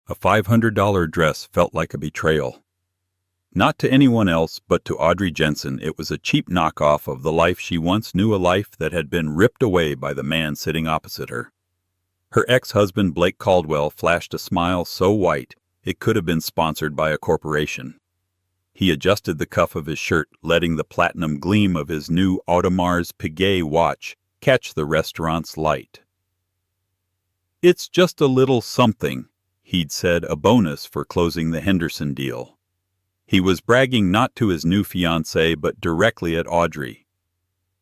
A $500 dress felt like a betrayal. Not to anyone else, but to Audrey Jensen, it was a cheap knockoff of the life she once knew, a life that had been ripped away by the man sitting opposite her. Her ex-husband Blake Caldwell flashed a smile so white it could have been sponsored by a corporation. He adjusted the cuff of his shirt, letting the platinum gleam of his new Audemars Piguet watch catch the restaurant's light. "It's just a little something," he'd said, a bonus for closing the Henderson deal. He was bragging not to his new fiancée but directly at Audrey.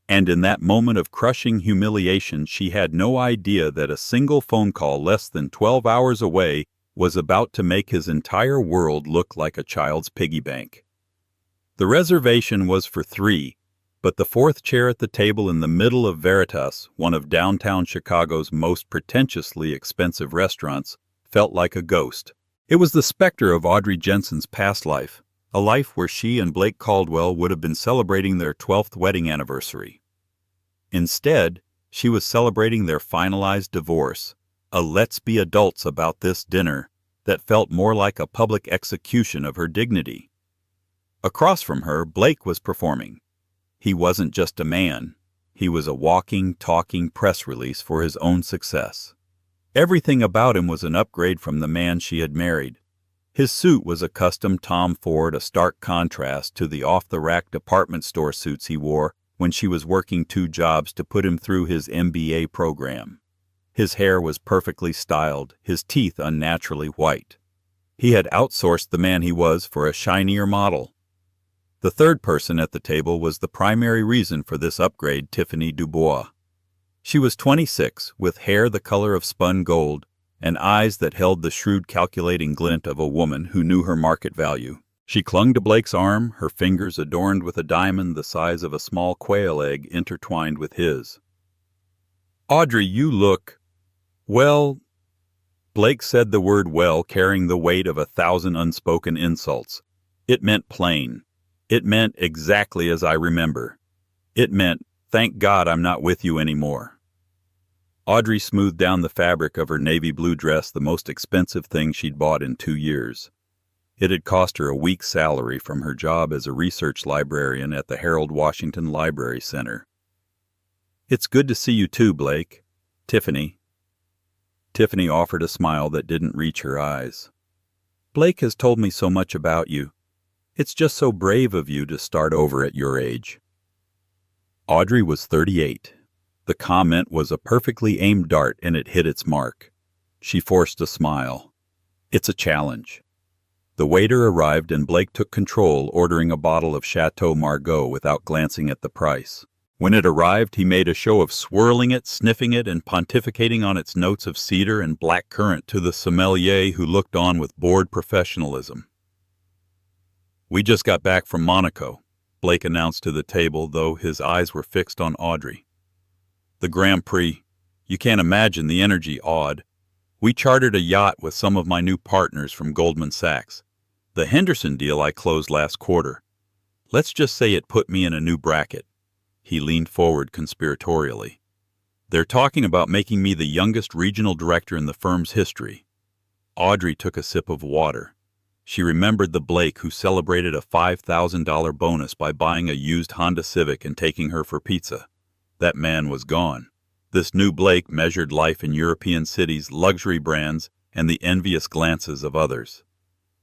And in that moment of crushing humiliation, she had no idea that a single phone call less than 12 hours away was about to make his entire world look like a child's piggy bank. The reservation was for 3, but the 4th chair at the table in the middle of Veritas, one of downtown Chicago's most pretentiously expensive restaurants, felt like a ghost. It was the specter of Audrey Jensen's past life, a life where she and Blake Caldwell would have been celebrating their 12th wedding anniversary. Instead, she was celebrating their finalized divorce, a let's be adults about this dinner that felt more like a public execution of her dignity. Across from her, Blake was performing. He wasn't just a man. He was a walking, talking press release for his own success. Everything about him was an upgrade from the man she had married. His suit was a custom Tom Ford, a stark contrast to the off-the-rack department store suits he wore when she was working 2 jobs to put him through his MBA program. His hair was perfectly styled, his teeth unnaturally white. He had outsourced the man he was for a shinier model. The third person at the table was the primary reason for this upgrade, Tiffany Dubois. She was 26, with hair the color of spun gold, and eyes that held the shrewd calculating glint of a woman who knew her market value. She clung to Blake's arm, her fingers adorned with a diamond the size of a small quail egg intertwined with his. "Audrey, you look... well..." Blake said the word "well" carrying the weight of 1,000 unspoken insults. It meant plain. It meant exactly as I remember. It meant, thank God I'm not with you anymore. Audrey smoothed down the fabric of her navy blue dress, the most expensive thing she'd bought in 2 years. It had cost her a week's salary from her job as a research librarian at the Harold Washington Library Center. "It's good to see you too, Blake. Tiffany." Tiffany offered a smile that didn't reach her eyes. "Blake has told me so much about you. It's just so brave of you to start over at your age." Audrey was 38. The comment was a perfectly aimed dart, and it hit its mark. She forced a smile. "It's a challenge." The waiter arrived and Blake took control, ordering a bottle of Chateau Margaux without glancing at the price. When it arrived, he made a show of swirling it, sniffing it, and pontificating on its notes of cedar and black currant to the sommelier, who looked on with bored professionalism. "We just got back from Monaco," Blake announced to the table, though his eyes were fixed on Audrey. "The Grand Prix. You can't imagine the energy, Aud. We chartered a yacht with some of my new partners from Goldman Sachs. The Henderson deal I closed last quarter. Let's just say it put me in a new bracket." He leaned forward conspiratorially. "They're talking about making me the youngest regional director in the firm's history." Audrey took a sip of water. She remembered the Blake who celebrated a $5,000 bonus by buying a used Honda Civic and taking her for pizza. That man was gone. This new Blake measured life in European cities, luxury brands, and the envious glances of others.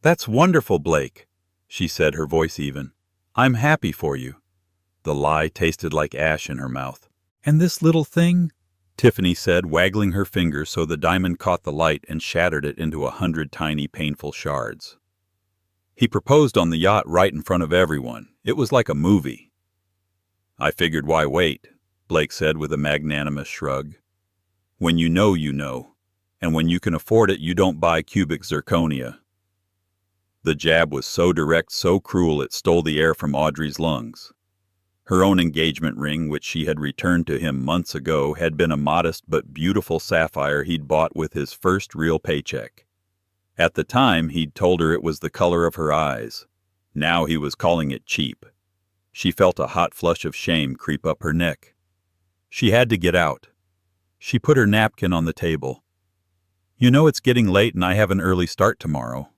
"That's wonderful, Blake," she said, her voice even. "I'm happy for you." The lie tasted like ash in her mouth. "And this little thing?" Tiffany said, waggling her finger so the diamond caught the light and shattered it into 100 tiny, painful shards. "He proposed on the yacht right in front of everyone. It was like a movie." "I figured why wait," Blake said with a magnanimous shrug. "When you know, you know. And when you can afford it, you don't buy cubic zirconia." The jab was so direct, so cruel, it stole the air from Audrey's lungs. Her own engagement ring, which she had returned to him months ago, had been a modest but beautiful sapphire he'd bought with his first real paycheck. At the time, he'd told her it was the color of her eyes. Now he was calling it cheap. She felt a hot flush of shame creep up her neck. She had to get out. She put her napkin on the table. You know it's getting late and I have an early start tomorrow.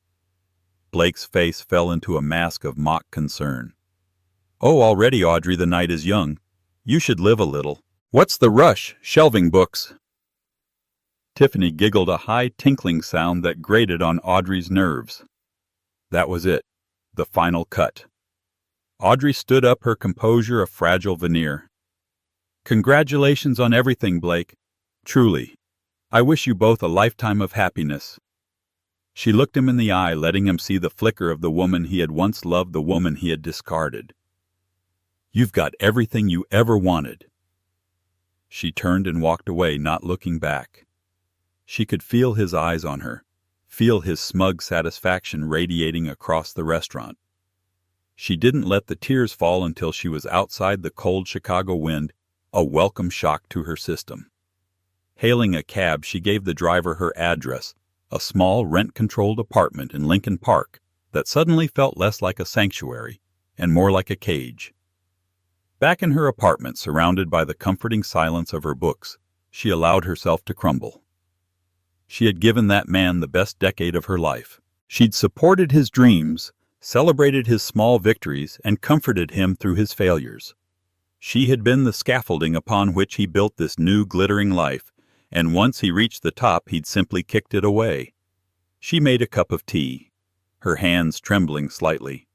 Blake's face fell into a mask of mock concern. Oh, already, Audrey, the night is young. You should live a little. What's the rush? Shelving books. Tiffany giggled a high tinkling sound that grated on Audrey's nerves. That was it. The final cut. Audrey stood up, her composure a fragile veneer. Congratulations on everything, Blake. Truly. I wish you both a lifetime of happiness. She looked him in the eye, letting him see the flicker of the woman he had once loved, the woman he had discarded. You've got everything you ever wanted. She turned and walked away, not looking back. She could feel his eyes on her, feel his smug satisfaction radiating across the restaurant. She didn't let the tears fall until she was outside the cold Chicago wind, a welcome shock to her system. Hailing a cab, she gave the driver her address, a small rent-controlled apartment in Lincoln Park that suddenly felt less like a sanctuary and more like a cage. Back in her apartment, surrounded by the comforting silence of her books, she allowed herself to crumble. She had given that man the best decade of her life. She'd supported his dreams, celebrated his small victories, and comforted him through his failures. She had been the scaffolding upon which he built this new glittering life, and once he reached the top, he'd simply kicked it away. She made a cup of tea, her hands trembling slightly.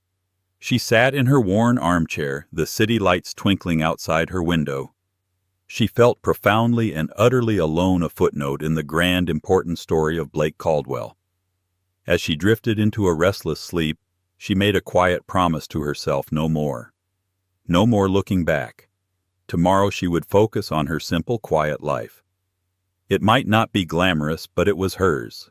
She sat in her worn armchair, the city lights twinkling outside her window. She felt profoundly and utterly alone, a footnote in the grand, important story of Blake Caldwell. As she drifted into a restless sleep, she made a quiet promise to herself: no more. No more looking back. Tomorrow she would focus on her simple, quiet life. It might not be glamorous, but it was hers.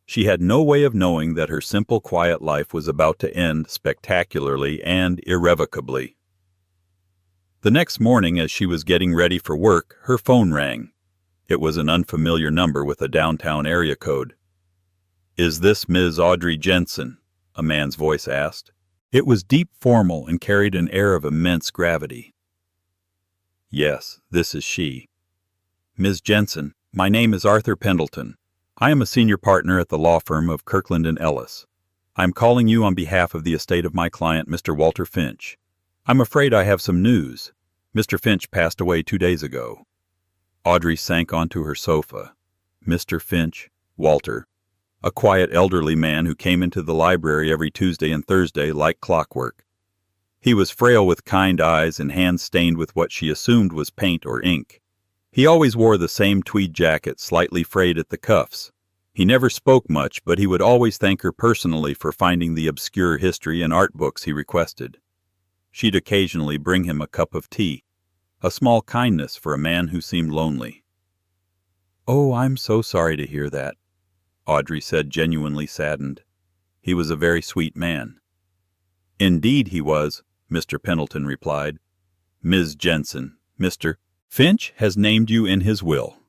She had no way of knowing that her simple, quiet life was about to end spectacularly and irrevocably. The next morning, as she was getting ready for work, her phone rang. It was an unfamiliar number with a downtown area code. "Is this Ms. Audrey Jensen?" a man's voice asked. It was deep, formal, and carried an air of immense gravity. "Yes, this is she." "Ms. Jensen, my name is Arthur Pendleton. I am a senior partner at the law firm of Kirkland & Ellis. I am calling you on behalf of the estate of my client, Mr. Walter Finch. I'm afraid I have some news. Mr. Finch passed away 2 days ago." Audrey sank onto her sofa. Mr. Finch, Walter, a quiet elderly man who came into the library every Tuesday and Thursday like clockwork. He was frail, with kind eyes and hands stained with what she assumed was paint or ink. He always wore the same tweed jacket, slightly frayed at the cuffs. He never spoke much, but he would always thank her personally for finding the obscure history and art books he requested. She'd occasionally bring him a cup of tea, a small kindness for a man who seemed lonely. "Oh, I'm so sorry to hear that," Audrey said, genuinely saddened. "He was a very sweet man." "Indeed he was," Mr. Pendleton replied. "Ms. Jensen, Mr. Finch has named you in his will.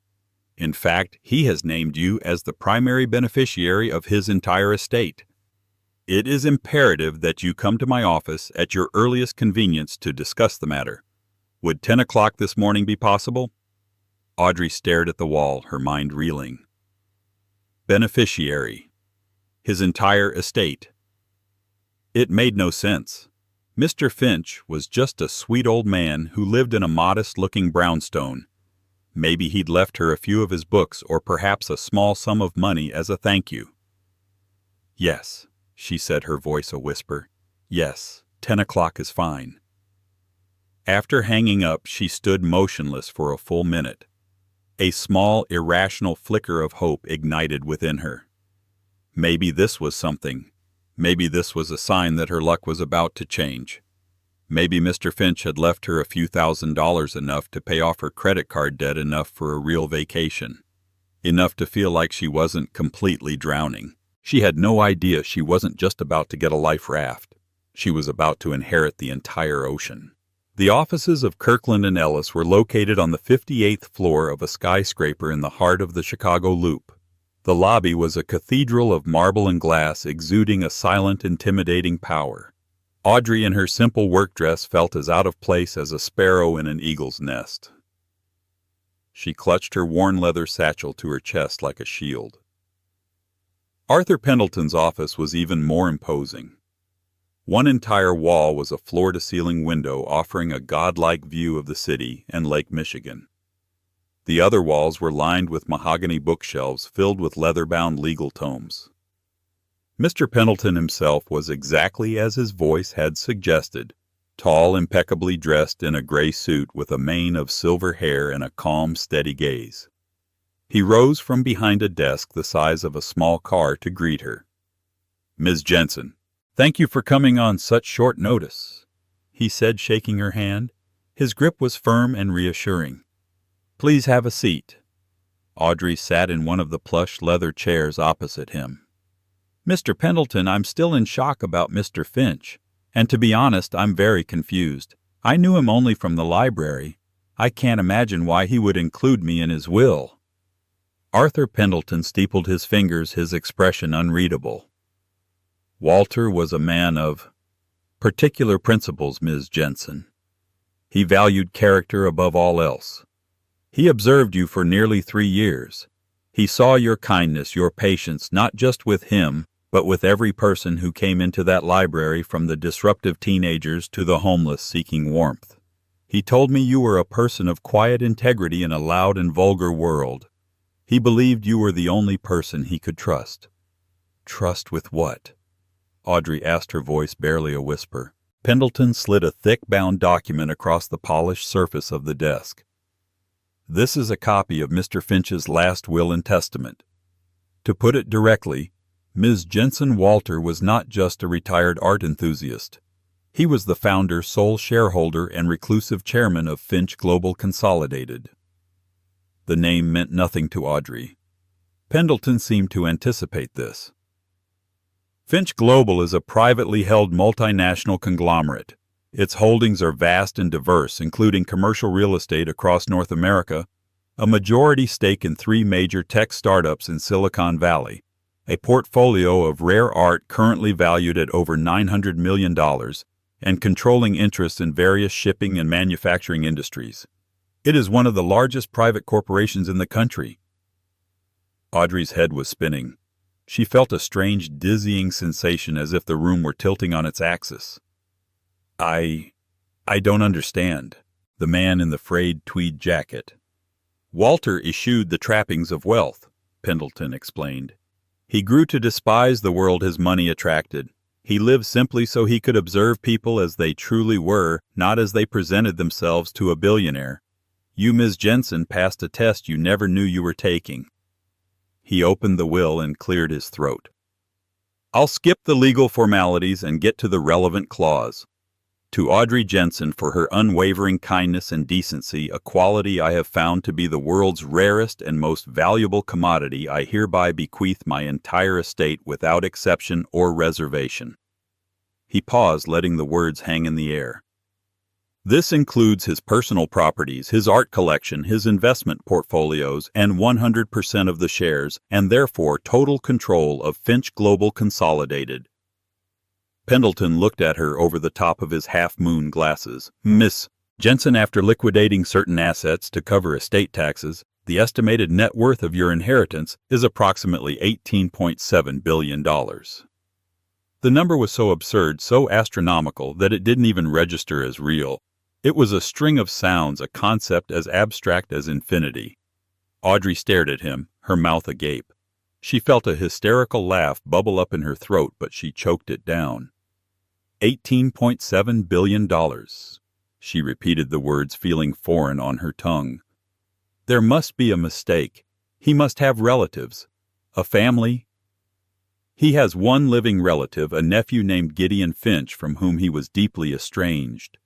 In fact, he has named you as the primary beneficiary of his entire estate. It is imperative that you come to my office at your earliest convenience to discuss the matter. Would 10 o'clock this morning be possible?" Audrey stared at the wall, her mind reeling. Beneficiary. His entire estate. It made no sense. Mr. Finch was just a sweet old man who lived in a modest-looking brownstone. Maybe he'd left her a few of his books, or perhaps a small sum of money as a thank you. "Yes," she said, her voice a whisper. "Yes, 10 o'clock is fine." After hanging up, she stood motionless for a full minute. A small, irrational flicker of hope ignited within her. Maybe this was something. Maybe this was a sign that her luck was about to change. Maybe Mr. Finch had left her a few $1,000s, enough to pay off her credit card debt, enough for a real vacation. Enough to feel like she wasn't completely drowning. She had no idea she wasn't just about to get a life raft. She was about to inherit the entire ocean. The offices of Kirkland & Ellis were located on the 58th floor of a skyscraper in the heart of the Chicago Loop. The lobby was a cathedral of marble and glass, exuding a silent, intimidating power. Audrey, in her simple work dress, felt as out of place as a sparrow in an eagle's nest. She clutched her worn leather satchel to her chest like a shield. Arthur Pendleton's office was even more imposing. One entire wall was a floor-to-ceiling window offering a godlike view of the city and Lake Michigan. The other walls were lined with mahogany bookshelves filled with leather-bound legal tomes. Mr. Pendleton himself was exactly as his voice had suggested, tall, impeccably dressed in a gray suit with a mane of silver hair and a calm, steady gaze. He rose from behind a desk the size of a small car to greet her. "Ms. Jensen, thank you for coming on such short notice," he said, shaking her hand. His grip was firm and reassuring. "Please have a seat." Audrey sat in one of the plush leather chairs opposite him. "Mr. Pendleton, I'm still in shock about Mr. Finch, and to be honest, I'm very confused. I knew him only from the library. I can't imagine why he would include me in his will." Arthur Pendleton steepled his fingers, his expression unreadable. "Walter was a man of particular principles, Ms. Jensen. He valued character above all else. He observed you for nearly 3 years. He saw your kindness, your patience, not just with him, but with every person who came into that library, from the disruptive teenagers to the homeless seeking warmth. He told me you were a person of quiet integrity in a loud and vulgar world. He believed you were the only person he could trust." "Trust with what?" Audrey asked, her voice barely a whisper. Pendleton slid a thick bound document across the polished surface of the desk. "This is a copy of Mr. Finch's last will and testament. To put it directly, Ms. Jensen, Walter was not just a retired art enthusiast. He was the founder, sole shareholder, and reclusive chairman of Finch Global Consolidated." The name meant nothing to Audrey. Pendleton seemed to anticipate this. "Finch Global is a privately held multinational conglomerate. Its holdings are vast and diverse, including commercial real estate across North America, a majority stake in 3 major tech startups in Silicon Valley, a portfolio of rare art currently valued at over $900 million, and controlling interests in various shipping and manufacturing industries. It is one of the largest private corporations in the country." Audrey's head was spinning. She felt a strange, dizzying sensation, as if the room were tilting on its axis. I don't understand." The man in the frayed tweed jacket. "Walter eschewed the trappings of wealth," Pendleton explained. "He grew to despise the world his money attracted. He lived simply so he could observe people as they truly were, not as they presented themselves to a billionaire. You, Ms. Jensen, passed a test you never knew you were taking." He opened the will and cleared his throat. "I'll skip the legal formalities and get to the relevant clause. To Audrey Jensen, for her unwavering kindness and decency, a quality I have found to be the world's rarest and most valuable commodity, I hereby bequeath my entire estate without exception or reservation." He paused, letting the words hang in the air. "This includes his personal properties, his art collection, his investment portfolios, and 100% of the shares, and therefore total control of Finch Global Consolidated." Pendleton looked at her over the top of his half-moon glasses. "Miss Jensen, after liquidating certain assets to cover estate taxes, the estimated net worth of your inheritance is approximately $18.7 billion. The number was so absurd, so astronomical, that it didn't even register as real. It was a string of sounds, a concept as abstract as infinity." Audrey stared at him, her mouth agape. She felt a hysterical laugh bubble up in her throat, but she choked it down. $18.7 billion. She repeated the words, feeling foreign on her tongue. "There must be a mistake. He must have relatives. A family." "He has one living relative, a nephew named Gideon Finch, from whom he was deeply estranged.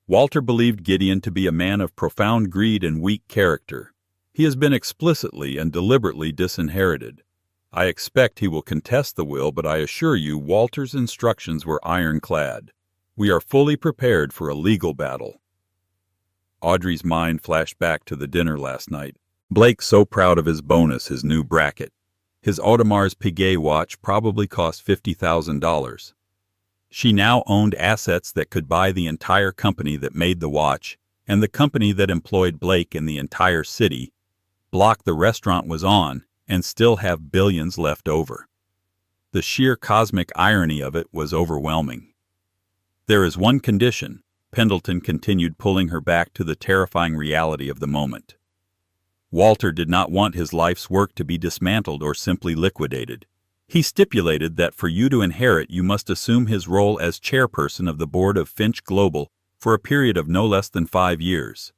Walter believed Gideon to be a man of profound greed and weak character. He has been explicitly and deliberately disinherited. I expect he will contest the will, but I assure you Walter's instructions were ironclad. We are fully prepared for a legal battle." Audrey's mind flashed back to the dinner last night. Blake so proud of his bonus, his new bracket. His Audemars Piguet watch probably cost $50,000. She now owned assets that could buy the entire company that made the watch, and the company that employed Blake in the entire city, block the restaurant was on, and still have billions left over. The sheer cosmic irony of it was overwhelming. "There is one condition," Pendleton continued, pulling her back to the terrifying reality of the moment. Walter did not want his life's work to be dismantled or simply liquidated. He stipulated that for you to inherit, you must assume his role as chairperson of the board of Finch Global for a period of no less than 5 years.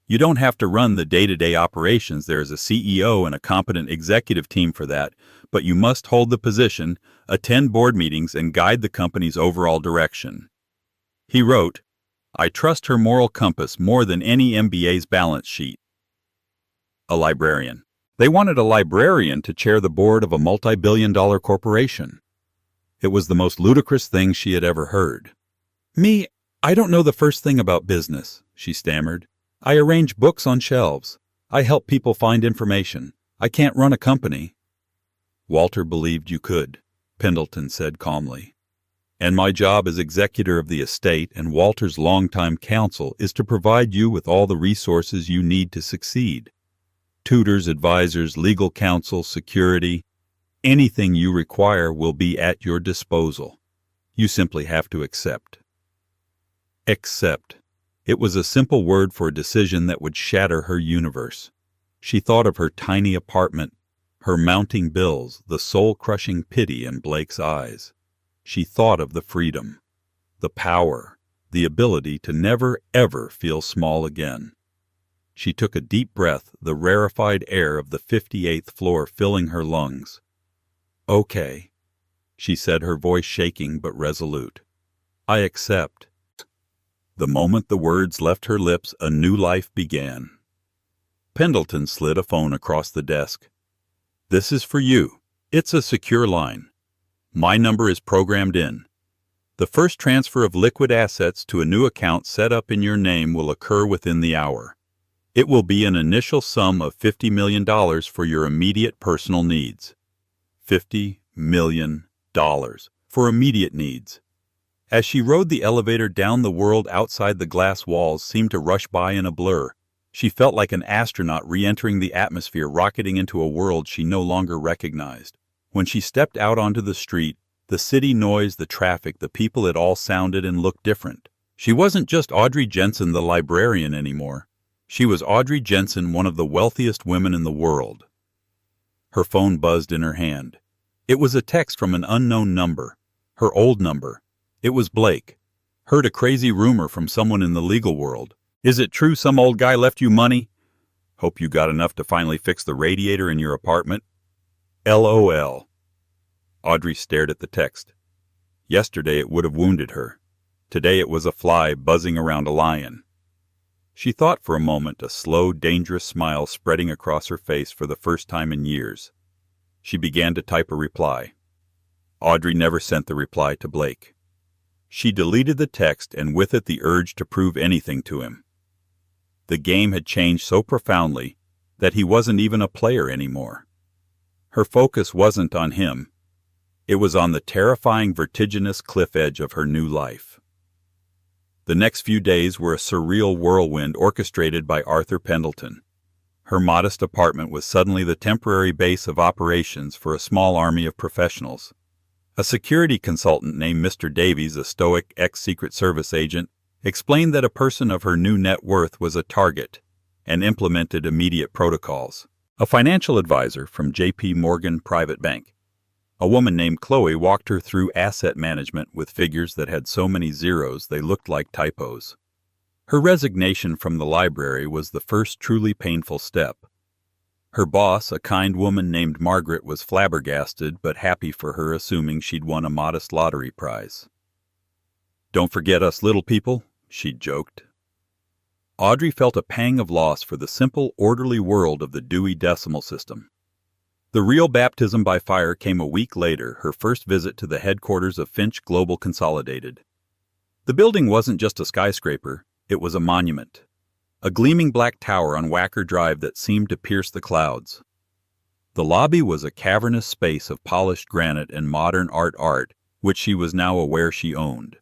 You don't have to run the day-to-day operations. There is a CEO and a competent executive team for that, but you must hold the position, attend board meetings, and guide the company's overall direction. He wrote, "I trust her moral compass more than any MBA's balance sheet." A librarian. They wanted a librarian to chair the board of a multi-billion-dollar corporation. It was the most ludicrous thing she had ever heard. "Me, I don't know the first thing about business," she stammered. "I arrange books on shelves. I help people find information. I can't run a company." "Walter believed you could," Pendleton said calmly. "And my job as executor of the estate and Walter's longtime counsel is to provide you with all the resources you need to succeed. Tutors, advisors, legal counsel, security, anything you require will be at your disposal. You simply have to accept." Accept. It was a simple word for a decision that would shatter her universe. She thought of her tiny apartment, her mounting bills, the soul-crushing pity in Blake's eyes. She thought of the freedom, the power, the ability to never, ever feel small again. She took a deep breath, the rarefied air of the 58th floor filling her lungs. "Okay," she said, her voice shaking but resolute. "I accept." The moment the words left her lips, a new life began. Pendleton slid a phone across the desk. "This is for you. It's a secure line. My number is programmed in. The first transfer of liquid assets to a new account set up in your name will occur within the hour. It will be an initial sum of $50 million for your immediate personal needs." $50 million for immediate needs. As she rode the elevator down, the world outside the glass walls seemed to rush by in a blur. She felt like an astronaut re-entering the atmosphere, rocketing into a world she no longer recognized. When she stepped out onto the street, the city noise, the traffic, the people, it all sounded and looked different. She wasn't just Audrey Jensen, the librarian, anymore. She was Audrey Jensen, one of the wealthiest women in the world. Her phone buzzed in her hand. It was a text from an unknown number. Her old number. It was Blake. "Heard a crazy rumor from someone in the legal world. Is it true some old guy left you money? Hope you got enough to finally fix the radiator in your apartment. LOL." Audrey stared at the text. Yesterday it would have wounded her. Today it was a fly buzzing around a lion. She thought for a moment, a slow, dangerous smile spreading across her face for the first time in years. She began to type a reply. Audrey never sent the reply to Blake. She deleted the text, and with it the urge to prove anything to him. The game had changed so profoundly that he wasn't even a player anymore. Her focus wasn't on him. It was on the terrifying, vertiginous cliff edge of her new life. The next few days were a surreal whirlwind orchestrated by Arthur Pendleton. Her modest apartment was suddenly the temporary base of operations for a small army of professionals. A security consultant named Mr. Davies, a stoic ex-Secret Service agent, explained that a person of her new net worth was a target and implemented immediate protocols. A financial advisor from J.P. Morgan Private Bank. A woman named Chloe walked her through asset management with figures that had so many zeros they looked like typos. Her resignation from the library was the first truly painful step. Her boss, a kind woman named Margaret, was flabbergasted but happy for her, assuming she'd won a modest lottery prize. "Don't forget us little people," she'd joked. Audrey felt a pang of loss for the simple, orderly world of the Dewey Decimal System. The real baptism by fire came a week later, her first visit to the headquarters of Finch Global Consolidated. The building wasn't just a skyscraper, it was a monument. A gleaming black tower on Wacker Drive that seemed to pierce the clouds. The lobby was a cavernous space of polished granite and modern art, which she was now aware she owned.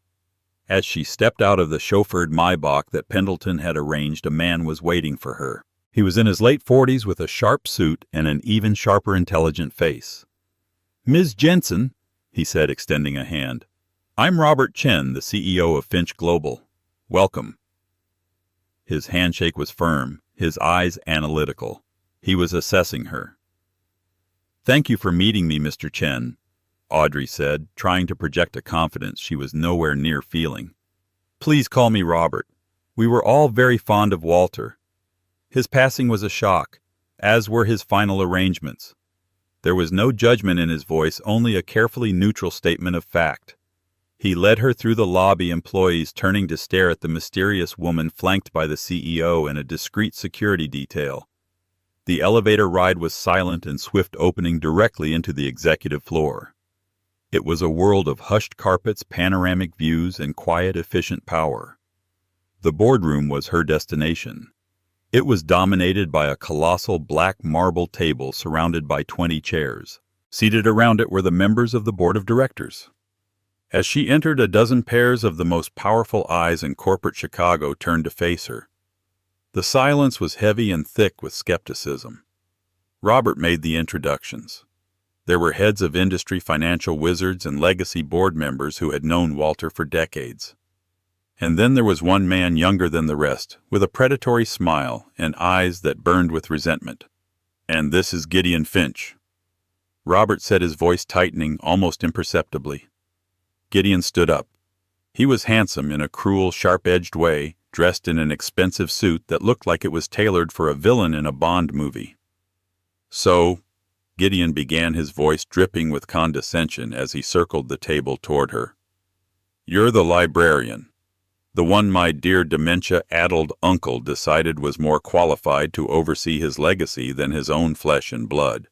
As she stepped out of the chauffeured Maybach that Pendleton had arranged, a man was waiting for her. He was in his late 40s with a sharp suit and an even sharper intelligent face. "Ms. Jensen, he said, extending a hand. "I'm Robert Chen, the CEO of Finch Global. Welcome." His handshake was firm, his eyes analytical. He was assessing her. "Thank you for meeting me, Mr. Chen," Audrey said, trying to project a confidence she was nowhere near feeling. "Please call me Robert. We were all very fond of Walter. His passing was a shock, as were his final arrangements." There was no judgment in his voice, only a carefully neutral statement of fact. He led her through the lobby, employees turning to stare at the mysterious woman flanked by the CEO and a discreet security detail. The elevator ride was silent and swift, opening directly into the executive floor. It was a world of hushed carpets, panoramic views, and quiet, efficient power. The boardroom was her destination. It was dominated by a colossal black marble table surrounded by 20 chairs. Seated around it were the members of the board of directors. As she entered, a dozen pairs of the most powerful eyes in corporate Chicago turned to face her. The silence was heavy and thick with skepticism. Robert made the introductions. There were heads of industry, financial wizards, and legacy board members who had known Walter for decades. And then there was one man younger than the rest, with a predatory smile and eyes that burned with resentment. "And this is Gideon Finch." Robert said, his voice tightening almost imperceptibly. Gideon stood up. He was handsome in a cruel, sharp-edged way, dressed in an expensive suit that looked like it was tailored for a villain in a Bond movie. "So," Gideon began, his voice dripping with condescension as he circled the table toward her, "you're the librarian. The one my dear dementia-addled uncle decided was more qualified to oversee his legacy than his own flesh and blood."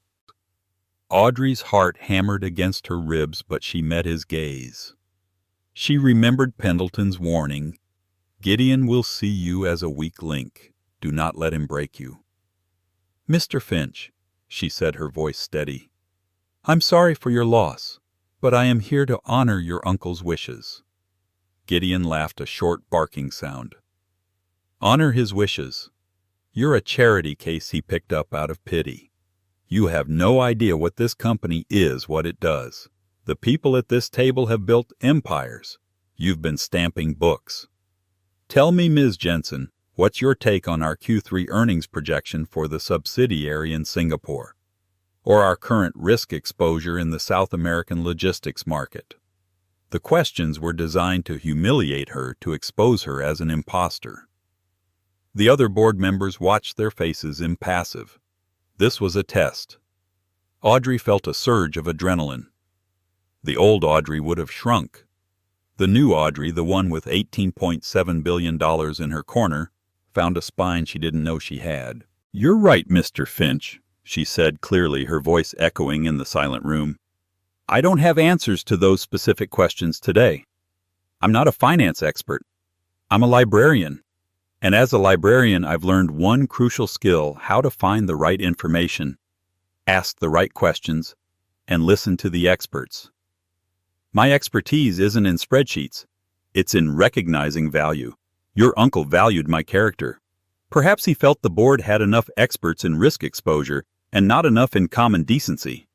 Audrey's heart hammered against her ribs, but she met his gaze. She remembered Pendleton's warning, "Gideon will see you as a weak link. Do not let him break you." "Mr. Finch," she said, her voice steady, "I'm sorry for your loss, but I am here to honor your uncle's wishes." Gideon laughed, a short barking sound. "Honor his wishes. You're a charity case he picked up out of pity. You have no idea what this company is, what it does. The people at this table have built empires. You've been stamping books. Tell me, Ms. Jensen, what's your take on our Q3 earnings projection for the subsidiary in Singapore, or our current risk exposure in the South American logistics market?" The questions were designed to humiliate her, to expose her as an imposter. The other board members watched, their faces impassive. This was a test. Audrey felt a surge of adrenaline. The old Audrey would have shrunk. The new Audrey, the one with $18.7 billion in her corner, found a spine she didn't know she had. "You're right, Mr. Finch," she said clearly, her voice echoing in the silent room. "I don't have answers to those specific questions today. I'm not a finance expert. I'm a librarian. And as a librarian, I've learned one crucial skill: how to find the right information, ask the right questions, and listen to the experts. My expertise isn't in spreadsheets. It's in recognizing value. Your uncle valued my character. Perhaps he felt the board had enough experts in risk exposure and not enough in common decency."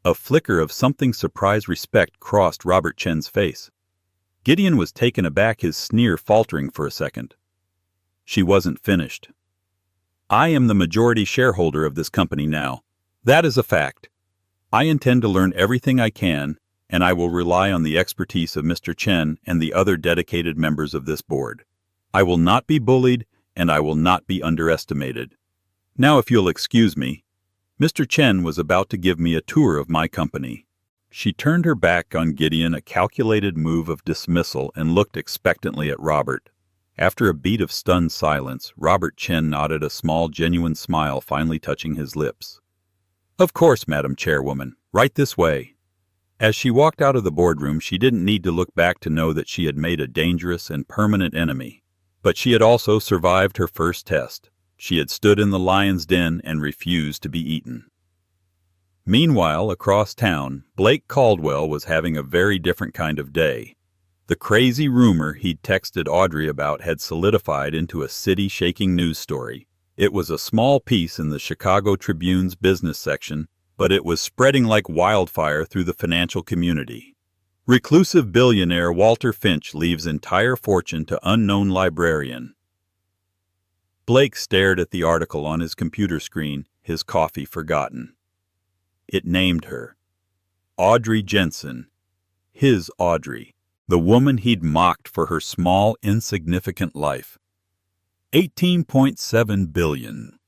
A flicker of something surprised respect crossed Robert Chen's face. Gideon was taken aback, his sneer faltering for a second. She wasn't finished. "I am the majority shareholder of this company now. That is a fact. I intend to learn everything I can, and I will rely on the expertise of Mr. Chen and the other dedicated members of this board. I will not be bullied, and I will not be underestimated. Now, if you'll excuse me, Mr. Chen was about to give me a tour of my company." She turned her back on Gideon, a calculated move of dismissal, and looked expectantly at Robert. After a beat of stunned silence, Robert Chen nodded, a small, genuine smile finally touching his lips. "Of course, Madam Chairwoman. Right this way." As she walked out of the boardroom, she didn't need to look back to know that she had made a dangerous and permanent enemy. But she had also survived her first test. She had stood in the lion's den and refused to be eaten. Meanwhile, across town, Blake Caldwell was having a very different kind of day. The crazy rumor he'd texted Audrey about had solidified into a city-shaking news story. It was a small piece in the Chicago Tribune's business section, but it was spreading like wildfire through the financial community. Reclusive billionaire Walter Finch leaves entire fortune to unknown librarian. Blake stared at the article on his computer screen, his coffee forgotten. It named her. Audrey Jensen. His Audrey. The woman he'd mocked for her small, insignificant life. 18.7 billion.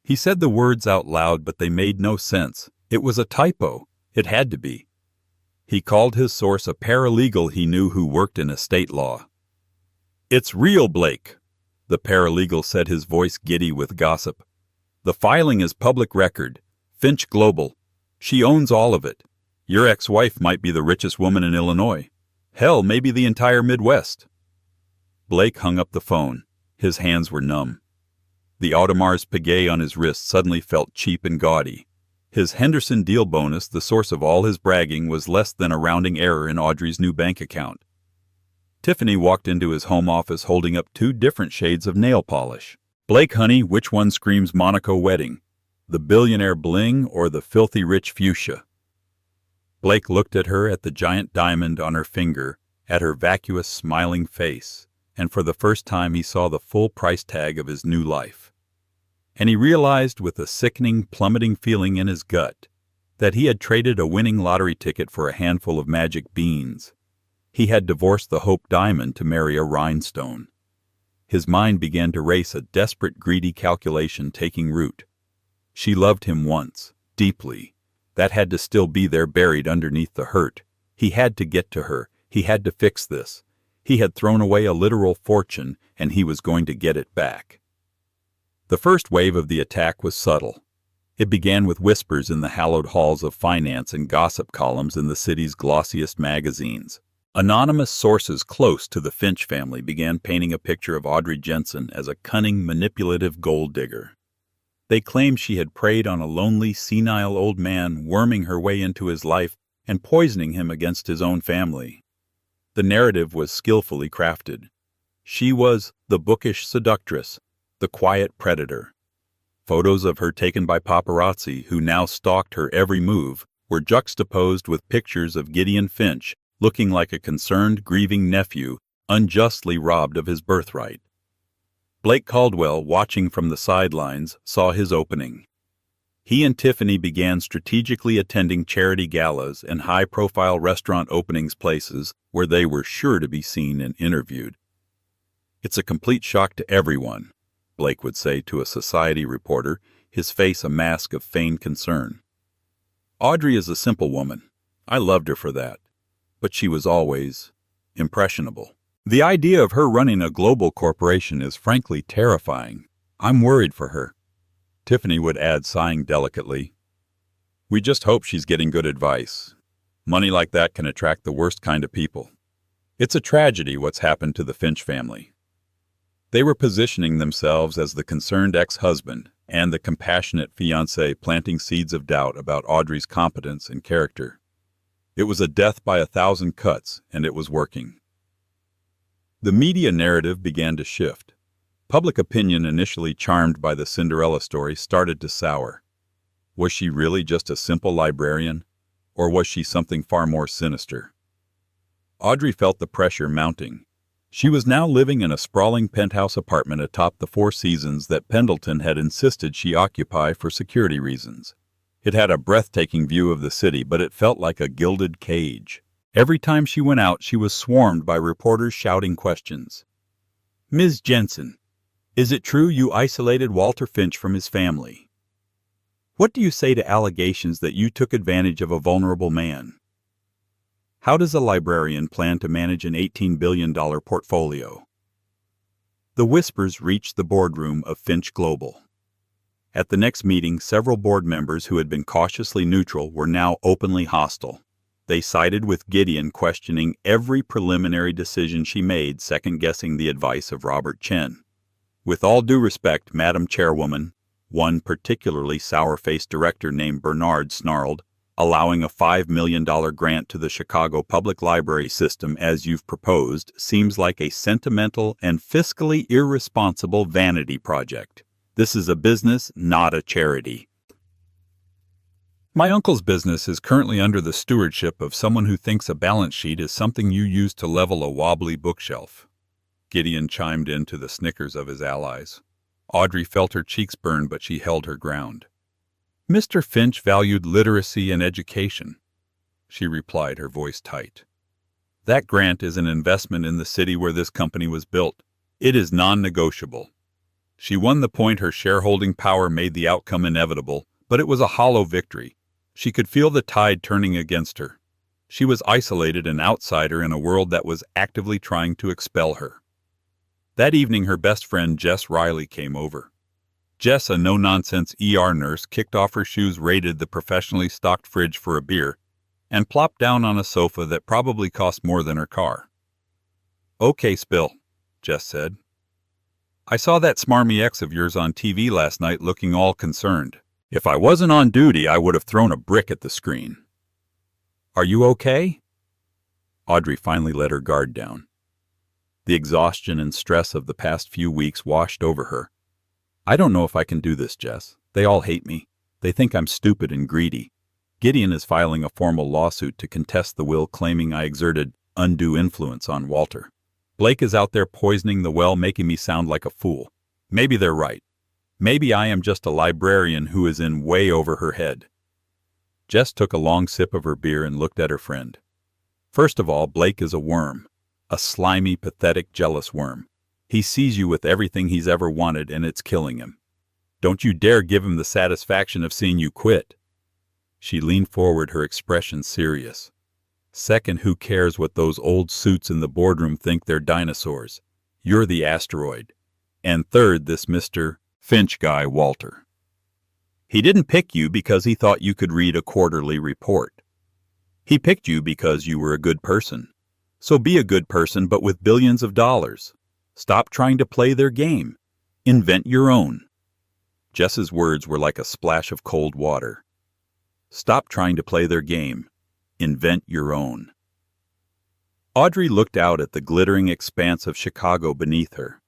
He said the words out loud, but they made no sense. It was a typo. It had to be. He called his source a paralegal he knew who worked in estate law. "It's real, Blake," the paralegal said, his voice giddy with gossip. "The filing is public record. Finch Global. She owns all of it. Your ex-wife might be the richest woman in Illinois. Hell, maybe the entire Midwest." Blake hung up the phone. His hands were numb. The Audemars Piguet on his wrist suddenly felt cheap and gaudy. His Henderson deal bonus, the source of all his bragging, was less than a rounding error in Audrey's new bank account. Tiffany walked into his home office holding up 2 different shades of nail polish. "Blake, honey, which one screams Monaco wedding? The billionaire bling or the filthy rich fuchsia?" Blake looked at her, at the giant diamond on her finger, at her vacuous, smiling face, and for the first time he saw the full price tag of his new life. And he realized with a sickening, plummeting feeling in his gut that he had traded a winning lottery ticket for a handful of magic beans. He had divorced the Hope Diamond to marry a rhinestone. His mind began to race, a desperate, greedy calculation taking root. She loved him once, deeply. That had to still be there, buried underneath the hurt. He had to get to her. He had to fix this. He had thrown away a literal fortune, and he was going to get it back. The first wave of the attack was subtle. It began with whispers in the hallowed halls of finance and gossip columns in the city's glossiest magazines. Anonymous sources close to the Finch family began painting a picture of Audrey Jensen as a cunning, manipulative gold digger. They claimed she had preyed on a lonely, senile old man, worming her way into his life and poisoning him against his own family. The narrative was skillfully crafted. She was the bookish seductress, the quiet predator. Photos of her taken by paparazzi, who now stalked her every move, were juxtaposed with pictures of Gideon Finch, looking like a concerned, grieving nephew, unjustly robbed of his birthright. Blake Caldwell, watching from the sidelines, saw his opening. He and Tiffany began strategically attending charity galas and high-profile restaurant openings, places where they were sure to be seen and interviewed. "It's a complete shock to everyone," Blake would say to a society reporter, his face a mask of feigned concern. "Audrey is a simple woman. I loved her for that. But she was always impressionable. The idea of her running a global corporation is frankly terrifying. I'm worried for her," Tiffany would add, sighing delicately. "We just hope she's getting good advice. Money like that can attract the worst kind of people. It's a tragedy what's happened to the Finch family." They were positioning themselves as the concerned ex-husband and the compassionate fiancée, planting seeds of doubt about Audrey's competence and character. It was a death by 1,000 cuts, and it was working. The media narrative began to shift. Public opinion, initially charmed by the Cinderella story, started to sour. Was she really just a simple librarian, or was she something far more sinister? Audrey felt the pressure mounting. She was now living in a sprawling penthouse apartment atop the Four Seasons that Pendleton had insisted she occupy for security reasons. It had a breathtaking view of the city, but it felt like a gilded cage. Every time she went out, she was swarmed by reporters shouting questions. "Ms. Jensen, is it true you isolated Walter Finch from his family? What do you say to allegations that you took advantage of a vulnerable man? How does a librarian plan to manage an $18 billion portfolio?" The whispers reached the boardroom of Finch Global. At the next meeting, several board members who had been cautiously neutral were now openly hostile. They sided with Gideon, questioning every preliminary decision she made, second-guessing the advice of Robert Chen. "With all due respect, Madam Chairwoman," one particularly sour-faced director named Bernard snarled, "allowing a $5 million grant to the Chicago Public Library System as you've proposed seems like a sentimental and fiscally irresponsible vanity project. This is a business, not a charity." My uncle's business is currently under the stewardship of someone who thinks a balance sheet is something you use to level a wobbly bookshelf. Gideon chimed in to the snickers of his allies. Audrey felt her cheeks burn, but she held her ground. Mr. Finch valued literacy and education, she replied, her voice tight. That grant is an investment in the city where this company was built. It is non-negotiable. She won the point. Her shareholding power made the outcome inevitable, but it was a hollow victory. She could feel the tide turning against her. She was isolated, an outsider in a world that was actively trying to expel her. That evening, her best friend Jess Riley came over. Jess, a no-nonsense ER nurse, kicked off her shoes, raided the professionally stocked fridge for a beer, and plopped down on a sofa that probably cost more than her car. "Okay, Spill," Jess said. "I saw that smarmy ex of yours on TV last night looking all concerned. If I wasn't on duty, I would have thrown a brick at the screen. Are you okay?" Audrey finally let her guard down. The exhaustion and stress of the past few weeks washed over her. "I don't know if I can do this, Jess. They all hate me. They think I'm stupid and greedy. Gideon is filing a formal lawsuit to contest the will, claiming I exerted undue influence on Walter. Blake is out there poisoning the well, making me sound like a fool. Maybe they're right. Maybe I am just a librarian who is in way over her head." Jess took a long sip of her beer and looked at her friend. "First of all, Blake is a worm. A slimy, pathetic, jealous worm. He sees you with everything he's ever wanted, and it's killing him. Don't you dare give him the satisfaction of seeing you quit." She leaned forward, her expression serious. "Second, who cares what those old suits in the boardroom think? They're dinosaurs. You're the asteroid. And third, this Mr. Finch guy, Walter. He didn't pick you because he thought you could read a quarterly report. He picked you because you were a good person. So be a good person, but with billions of dollars. Stop trying to play their game. Invent your own." Jess's words were like a splash of cold water. Stop trying to play their game. Invent your own. Audrey looked out at the glittering expanse of Chicago beneath her.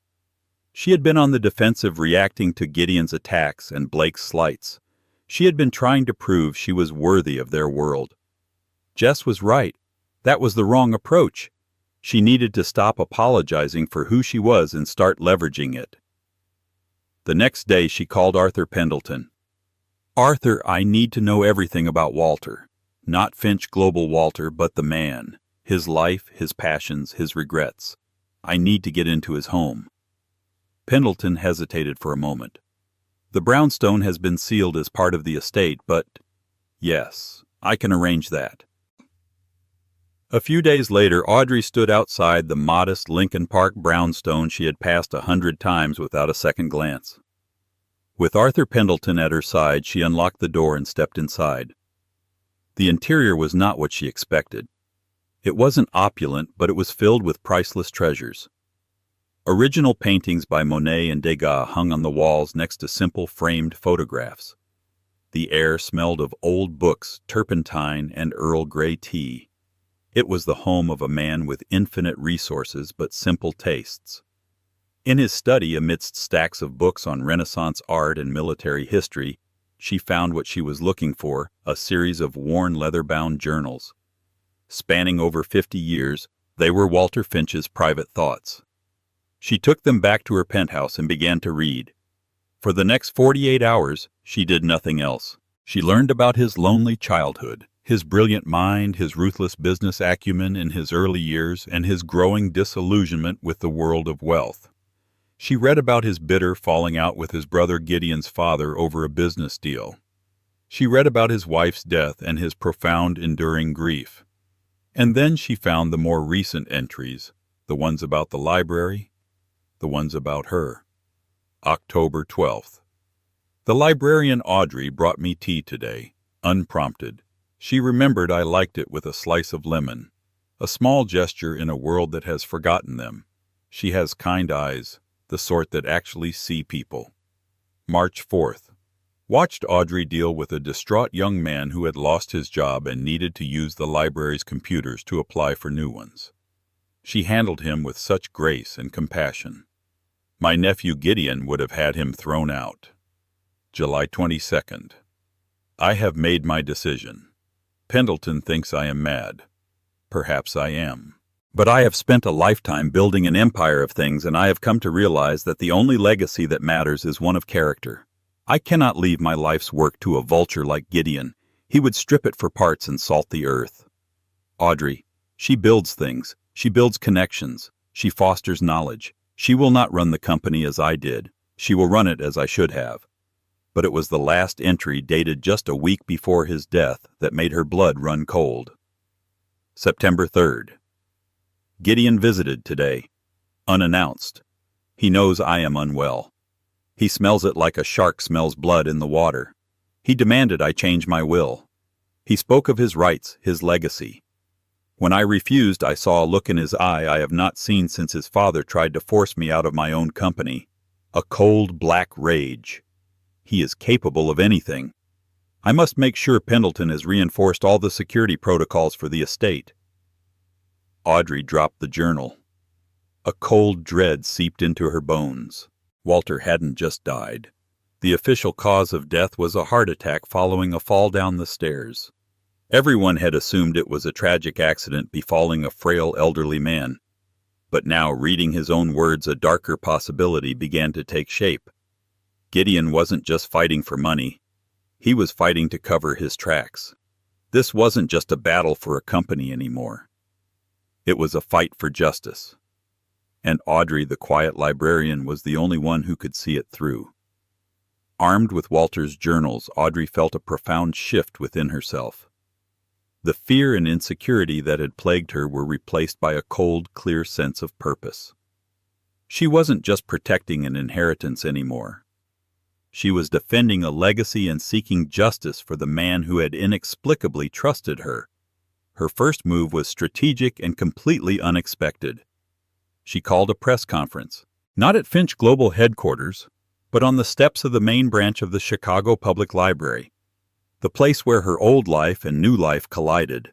She had been on the defensive, reacting to Gideon's attacks and Blake's slights. She had been trying to prove she was worthy of their world. Jess was right. That was the wrong approach. She needed to stop apologizing for who she was and start leveraging it. The next day she called Arthur Pendleton. "Arthur, I need to know everything about Walter. Not Finch Global Walter, but the man. His life, his passions, his regrets. I need to get into his home." Pendleton hesitated for a moment. "The brownstone has been sealed as part of the estate, but yes, I can arrange that." A few days later, Audrey stood outside the modest Lincoln Park brownstone she had passed 100 times without a second glance. With Arthur Pendleton at her side, she unlocked the door and stepped inside. The interior was not what she expected. It wasn't opulent, but it was filled with priceless treasures. Original paintings by Monet and Degas hung on the walls next to simple framed photographs. The air smelled of old books, turpentine, and Earl Grey tea. It was the home of a man with infinite resources but simple tastes. In his study, amidst stacks of books on Renaissance art and military history, she found what she was looking for, a series of worn leather-bound journals. Spanning over 50 years, they were Walter Finch's private thoughts. She took them back to her penthouse and began to read. For the next 48 hours, she did nothing else. She learned about his lonely childhood, his brilliant mind, his ruthless business acumen in his early years, and his growing disillusionment with the world of wealth. She read about his bitter falling out with his brother Gideon's father over a business deal. She read about his wife's death and his profound, enduring grief. And then she found the more recent entries, the ones about the library, the ones about her. October 12th. The librarian Audrey brought me tea today, unprompted. She remembered I liked it with a slice of lemon, a small gesture in a world that has forgotten them. She has kind eyes, the sort that actually see people. March 4th. Watched Audrey deal with a distraught young man who had lost his job and needed to use the library's computers to apply for new ones. She handled him with such grace and compassion. My nephew Gideon would have had him thrown out. July 22nd. I have made my decision. Pendleton thinks I am mad. Perhaps I am. But I have spent a lifetime building an empire of things, and I have come to realize that the only legacy that matters is one of character. I cannot leave my life's work to a vulture like Gideon. He would strip it for parts and salt the earth. Audrey, she builds things. She builds connections. She fosters knowledge. She will not run the company as I did. She will run it as I should have. But it was the last entry, dated just a week before his death, that made her blood run cold. September 3rd. Gideon visited today, unannounced. He knows I am unwell. He smells it like a shark smells blood in the water. He demanded I change my will. He spoke of his rights, his legacy. When I refused, I saw a look in his eye I have not seen since his father tried to force me out of my own company. A cold, black rage. He is capable of anything. I must make sure Pendleton has reinforced all the security protocols for the estate. Audrey dropped the journal. A cold dread seeped into her bones. Walter hadn't just died. The official cause of death was a heart attack following a fall down the stairs. Everyone had assumed it was a tragic accident befalling a frail elderly man. But now, reading his own words, a darker possibility began to take shape. Gideon wasn't just fighting for money. He was fighting to cover his tracks. This wasn't just a battle for a company anymore. It was a fight for justice. And Audrey, the quiet librarian, was the only one who could see it through. Armed with Walter's journals, Audrey felt a profound shift within herself. The fear and insecurity that had plagued her were replaced by a cold, clear sense of purpose. She wasn't just protecting an inheritance anymore. She was defending a legacy and seeking justice for the man who had inexplicably trusted her. Her first move was strategic and completely unexpected. She called a press conference, not at Finch Global headquarters, but on the steps of the main branch of the Chicago Public Library, the place where her old life and new life collided.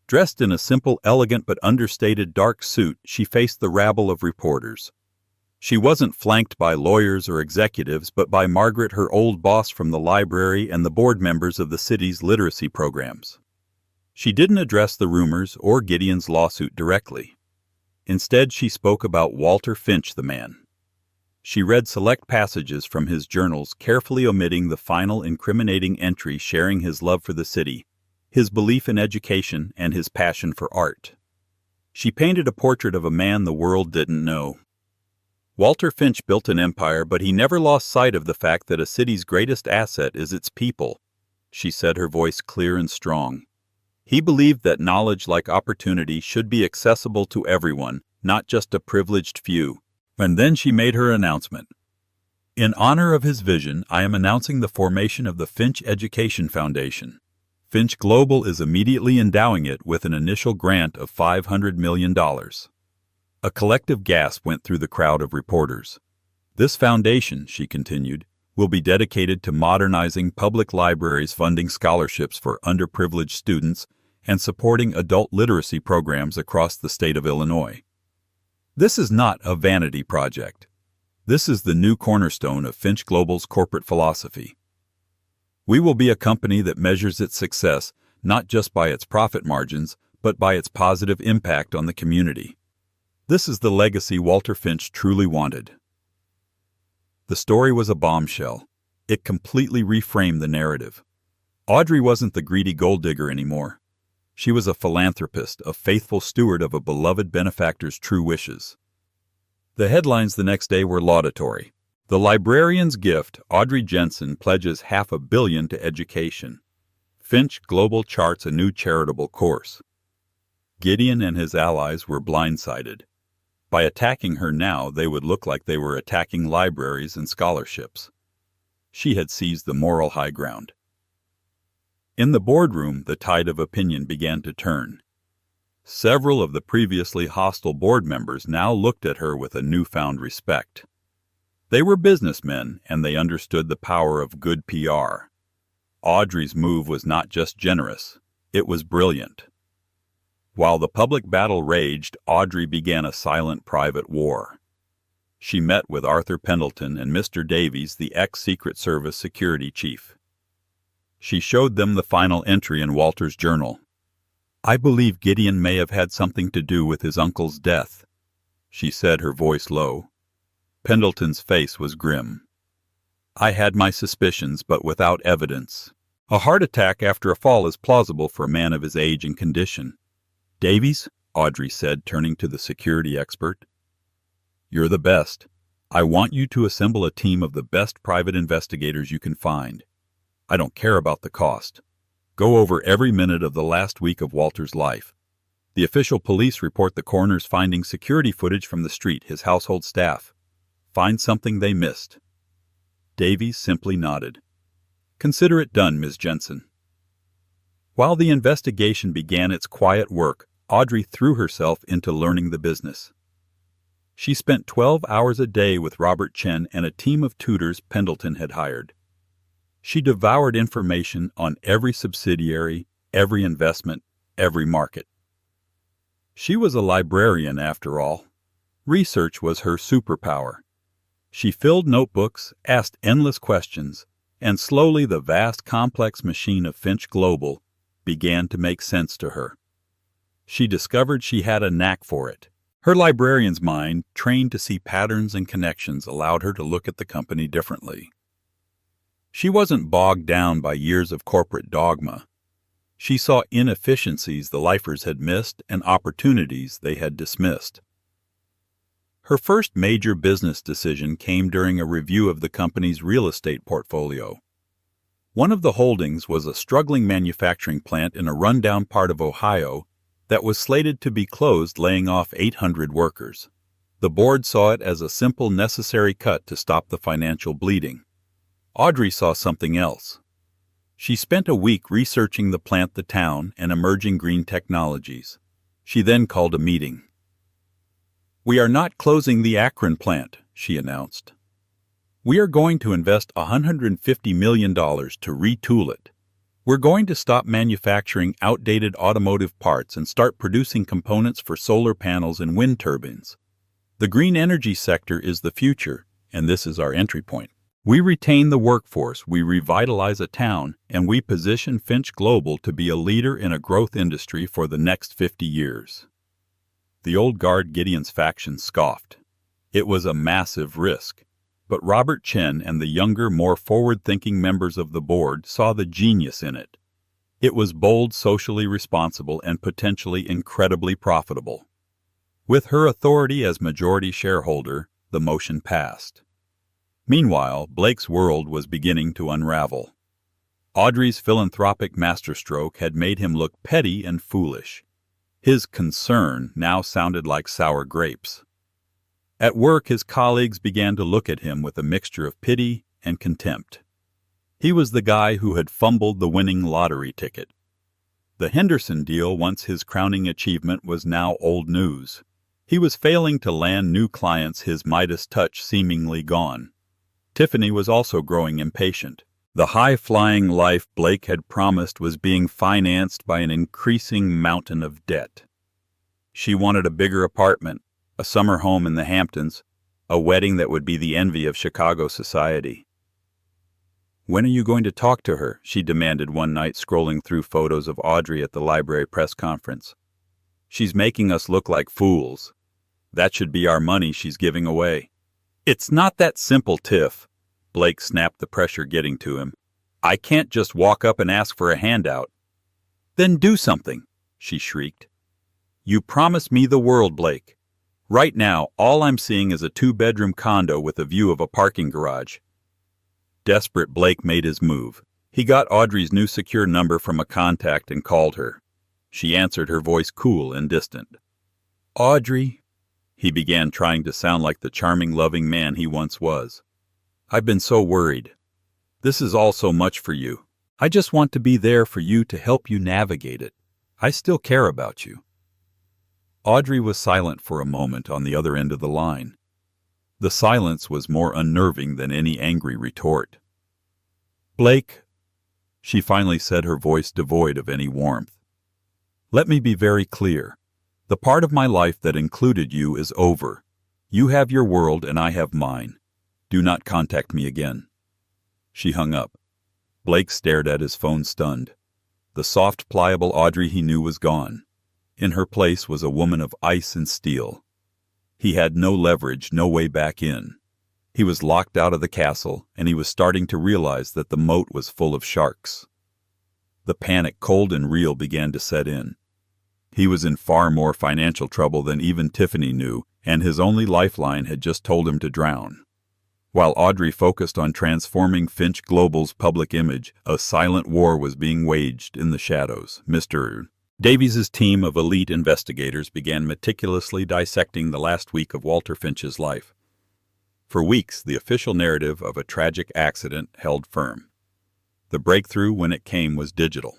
Dressed in a simple, elegant but understated dark suit, she faced the rabble of reporters. She wasn't flanked by lawyers or executives, but by Margaret, her old boss from the library, and the board members of the city's literacy programs. She didn't address the rumors or Gideon's lawsuit directly. Instead, she spoke about Walter Finch, the man. She read select passages from his journals, carefully omitting the final incriminating entry sharing his love for the city, his belief in education, and his passion for art. She painted a portrait of a man the world didn't know. Walter Finch built an empire, but he never lost sight of the fact that a city's greatest asset is its people, she said, her voice clear and strong. He believed that knowledge, like opportunity, should be accessible to everyone, not just a privileged few. And then she made her announcement. In honor of his vision, I am announcing the formation of the Finch Education Foundation. Finch Global is immediately endowing it with an initial grant of $500 million. A collective gasp went through the crowd of reporters. This foundation, she continued, will be dedicated to modernizing public libraries, funding scholarships for underprivileged students, and supporting adult literacy programs across the state of Illinois. This is not a vanity project. This is the new cornerstone of Finch Global's corporate philosophy. We will be a company that measures its success not just by its profit margins, but by its positive impact on the community. This is the legacy Walter Finch truly wanted. The story was a bombshell. It completely reframed the narrative. Audrey wasn't the greedy gold digger anymore. She was a philanthropist, a faithful steward of a beloved benefactor's true wishes. The headlines the next day were laudatory. The librarian's gift, Audrey Jensen pledges $500 million to education. Finch Global charts a new charitable course. Gideon and his allies were blindsided. By attacking her now, they would look like they were attacking libraries and scholarships. She had seized the moral high ground. In the boardroom, the tide of opinion began to turn. Several of the previously hostile board members now looked at her with a newfound respect. They were businessmen, and they understood the power of good PR. Audrey's move was not just generous, it was brilliant. While the public battle raged, Audrey began a silent private war. She met with Arthur Pendleton and Mr. Davies, the ex-Secret Service security chief. She showed them the final entry in Walter's journal. "I believe Gideon may have had something to do with his uncle's death," she said, her voice low. Pendleton's face was grim. "I had my suspicions, but without evidence. A heart attack after a fall is plausible for a man of his age and condition." "Davies," Audrey said, turning to the security expert, "you're the best. I want you to assemble a team of the best private investigators you can find. I don't care about the cost. Go over every minute of the last week of Walter's life. The official police report the coroner's finding security footage from the street, his household staff. Find something they missed." Davies simply nodded. "Consider it done, Ms. Jensen." While the investigation began its quiet work, Audrey threw herself into learning the business. She spent 12 hours a day with Robert Chen and a team of tutors Pendleton had hired. She devoured information on every subsidiary, every investment, every market. She was a librarian, after all. Research was her superpower. She filled notebooks, asked endless questions, and slowly the vast, complex machine of Finch Global began to make sense to her. She discovered she had a knack for it. Her librarian's mind, trained to see patterns and connections, allowed her to look at the company differently. She wasn't bogged down by years of corporate dogma. She saw inefficiencies the lifers had missed and opportunities they had dismissed. Her first major business decision came during a review of the company's real estate portfolio. One of the holdings was a struggling manufacturing plant in a rundown part of Ohio that was slated to be closed, laying off 800 workers. The board saw it as a simple, necessary cut to stop the financial bleeding. Audrey saw something else. She spent a week researching the plant, the town, and emerging green technologies. She then called a meeting. "We are not closing the Akron plant," she announced. "We are going to invest $150 million to retool it. We're going to stop manufacturing outdated automotive parts and start producing components for solar panels and wind turbines. The green energy sector is the future, and this is our entry point. We retain the workforce, we revitalize a town, and we position Finch Global to be a leader in a growth industry for the next 50 years. The old guard Gideon's faction scoffed. It was a massive risk, but Robert Chen and the younger, more forward-thinking members of the board saw the genius in it. It was bold, socially responsible, and potentially incredibly profitable. With her authority as majority shareholder, the motion passed. Meanwhile, Blake's world was beginning to unravel. Audrey's philanthropic masterstroke had made him look petty and foolish. His concern now sounded like sour grapes. At work, his colleagues began to look at him with a mixture of pity and contempt. He was the guy who had fumbled the winning lottery ticket. The Henderson deal, once his crowning achievement, was now old news. He was failing to land new clients, his Midas touch seemingly gone. Tiffany was also growing impatient. The high-flying life Blake had promised was being financed by an increasing mountain of debt. She wanted a bigger apartment, a summer home in the Hamptons, a wedding that would be the envy of Chicago society. "When are you going to talk to her?" she demanded one night, scrolling through photos of Audrey at the library press conference. "She's making us look like fools. That should be our money she's giving away." "It's not that simple, Tiff." Blake snapped, the pressure getting to him. "I can't just walk up and ask for a handout." "Then do something," she shrieked. "You promised me the world, Blake. Right now, all I'm seeing is a 2-bedroom condo with a view of a parking garage." Desperate, Blake made his move. He got Audrey's new secure number from a contact and called her. She answered, her voice cool and distant. "Audrey," he began, trying to sound like the charming, loving man he once was. "I've been so worried. This is all so much for you. I just want to be there for you to help you navigate it. I still care about you." Audrey was silent for a moment on the other end of the line. The silence was more unnerving than any angry retort. "Blake," she finally said, her voice devoid of any warmth. "Let me be very clear. The part of my life that included you is over. You have your world and I have mine. Do not contact me again." She hung up. Blake stared at his phone stunned. The soft, pliable Audrey he knew was gone. In her place was a woman of ice and steel. He had no leverage, no way back in. He was locked out of the castle, and he was starting to realize that the moat was full of sharks. The panic, cold and real, began to set in. He was in far more financial trouble than even Tiffany knew, and his only lifeline had just told him to drown. While Audrey focused on transforming Finch Global's public image, a silent war was being waged in the shadows. Mr. Davies's team of elite investigators began meticulously dissecting the last week of Walter Finch's life. For weeks, the official narrative of a tragic accident held firm. The breakthrough, when it came, was digital.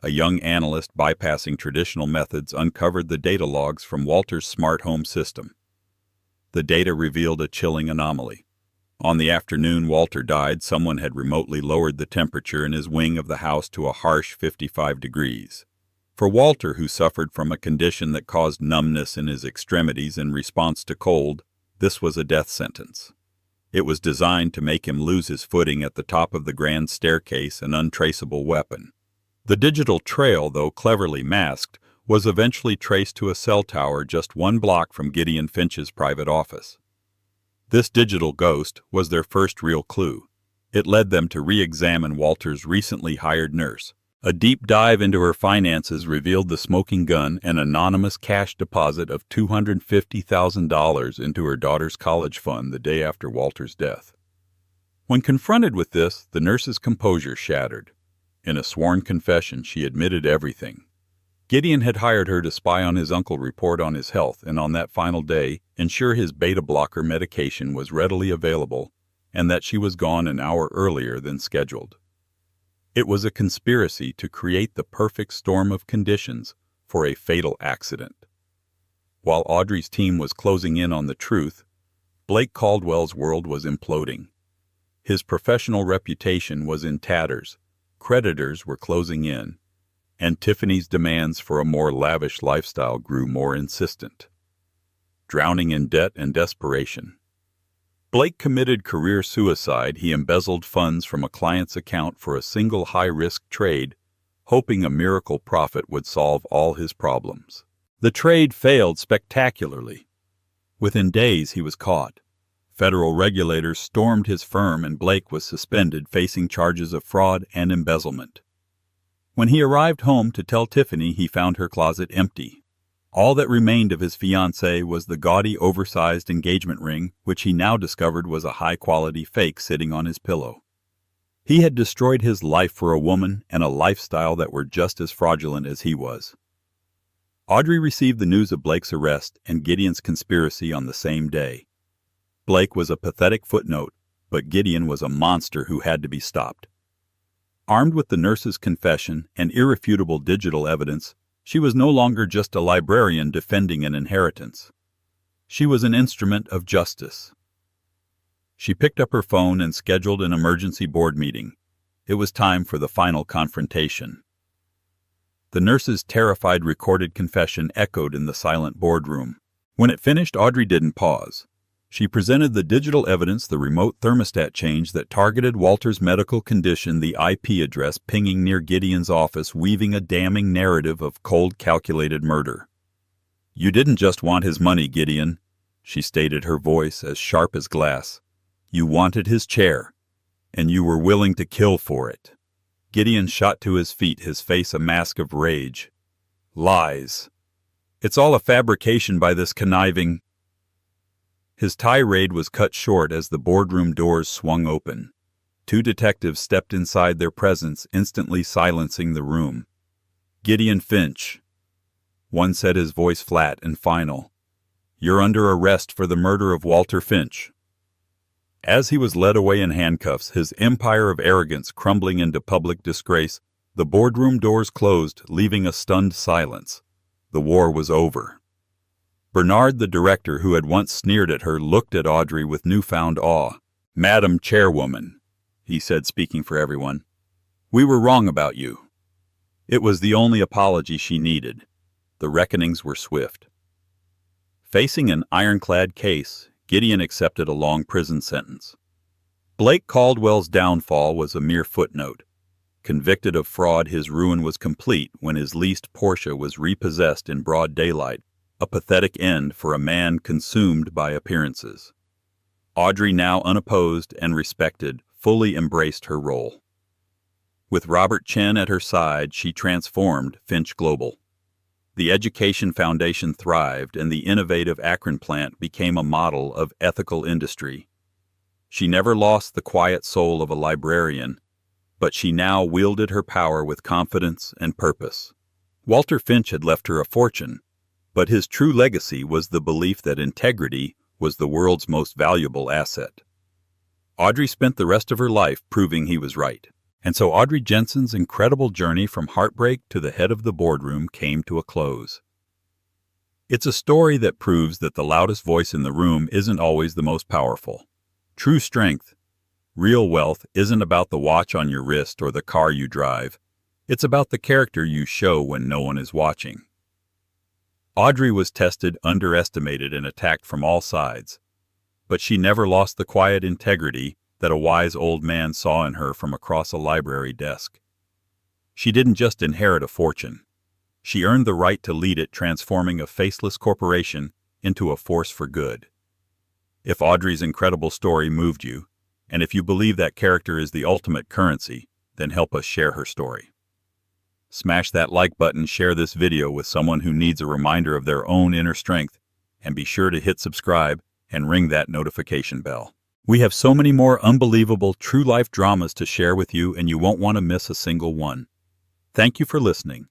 A young analyst bypassing traditional methods uncovered the data logs from Walter's smart home system. The data revealed a chilling anomaly. On the afternoon Walter died, someone had remotely lowered the temperature in his wing of the house to a harsh 55 degrees. For Walter, who suffered from a condition that caused numbness in his extremities in response to cold, this was a death sentence. It was designed to make him lose his footing at the top of the grand staircase, an untraceable weapon. The digital trail, though cleverly masked, was eventually traced to a cell tower just 1 block from Gideon Finch's private office. This digital ghost was their first real clue. It led them to re-examine Walter's recently hired nurse. A deep dive into her finances revealed the smoking gun and anonymous cash deposit of $250,000 into her daughter's college fund the day after Walter's death. When confronted with this, the nurse's composure shattered. In a sworn confession, she admitted everything. Gideon had hired her to spy on his uncle, report on his health, and on that final day, ensure his beta-blocker medication was readily available and that she was gone an hour earlier than scheduled. It was a conspiracy to create the perfect storm of conditions for a fatal accident. While Audrey's team was closing in on the truth, Blake Caldwell's world was imploding. His professional reputation was in tatters, creditors were closing in, and Tiffany's demands for a more lavish lifestyle grew more insistent. Drowning in debt and desperation, Blake committed career suicide. He embezzled funds from a client's account for a single high-risk trade, hoping a miracle profit would solve all his problems. The trade failed spectacularly. Within days, he was caught. Federal regulators stormed his firm, and Blake was suspended, facing charges of fraud and embezzlement. When he arrived home to tell Tiffany, he found her closet empty. All that remained of his fiancée was the gaudy, oversized engagement ring, which he now discovered was a high-quality fake sitting on his pillow. He had destroyed his life for a woman and a lifestyle that were just as fraudulent as he was. Audrey received the news of Blake's arrest and Gideon's conspiracy on the same day. Blake was a pathetic footnote, but Gideon was a monster who had to be stopped. Armed with the nurse's confession and irrefutable digital evidence, she was no longer just a librarian defending an inheritance. She was an instrument of justice. She picked up her phone and scheduled an emergency board meeting. It was time for the final confrontation. The nurse's terrified recorded confession echoed in the silent boardroom. When it finished, Audrey didn't pause. She presented the digital evidence, the remote thermostat change that targeted Walter's medical condition, the IP address pinging near Gideon's office, weaving a damning narrative of cold, calculated murder. "You didn't just want his money, Gideon," she stated, her voice as sharp as glass. "You wanted his chair, and you were willing to kill for it." Gideon shot to his feet, his face a mask of rage. "Lies. It's all a fabrication by this conniving—" His tirade was cut short as the boardroom doors swung open. 2 detectives stepped inside, their presence instantly silencing the room. "Gideon Finch," one said, his voice flat and final. "You're under arrest for the murder of Walter Finch." As he was led away in handcuffs, his empire of arrogance crumbling into public disgrace, the boardroom doors closed, leaving a stunned silence. The war was over. Bernard, the director, who had once sneered at her, looked at Audrey with newfound awe. "Madam Chairwoman," he said, speaking for everyone, "we were wrong about you." It was the only apology she needed. The reckonings were swift. Facing an ironclad case, Gideon accepted a long prison sentence. Blake Caldwell's downfall was a mere footnote. convicted of fraud, his ruin was complete when his leased Porsche was repossessed in broad daylight, a pathetic end for a man consumed by appearances. Audrey, now unopposed and respected, fully embraced her role. With Robert Chen at her side, she transformed Finch Global. The education foundation thrived, and the innovative Akron plant became a model of ethical industry. She never lost the quiet soul of a librarian, but she now wielded her power with confidence and purpose. Walter Finch had left her a fortune, but his true legacy was the belief that integrity was the world's most valuable asset. Audrey spent the rest of her life proving he was right. And so Audrey Jensen's incredible journey from heartbreak to the head of the boardroom came to a close. It's a story that proves that the loudest voice in the room isn't always the most powerful. True strength, real wealth, isn't about the watch on your wrist or the car you drive. It's about the character you show when no one is watching. Audrey was tested, underestimated, and attacked from all sides, but she never lost the quiet integrity that a wise old man saw in her from across a library desk. She didn't just inherit a fortune. She earned the right to lead it, transforming a faceless corporation into a force for good. If Audrey's incredible story moved you, and if you believe that character is the ultimate currency, then help us share her story. Smash that like button, share this video with someone who needs a reminder of their own inner strength, and be sure to hit subscribe and ring that notification bell. We have so many more unbelievable true-life dramas to share with you, and you won't want to miss a single one. Thank you for listening.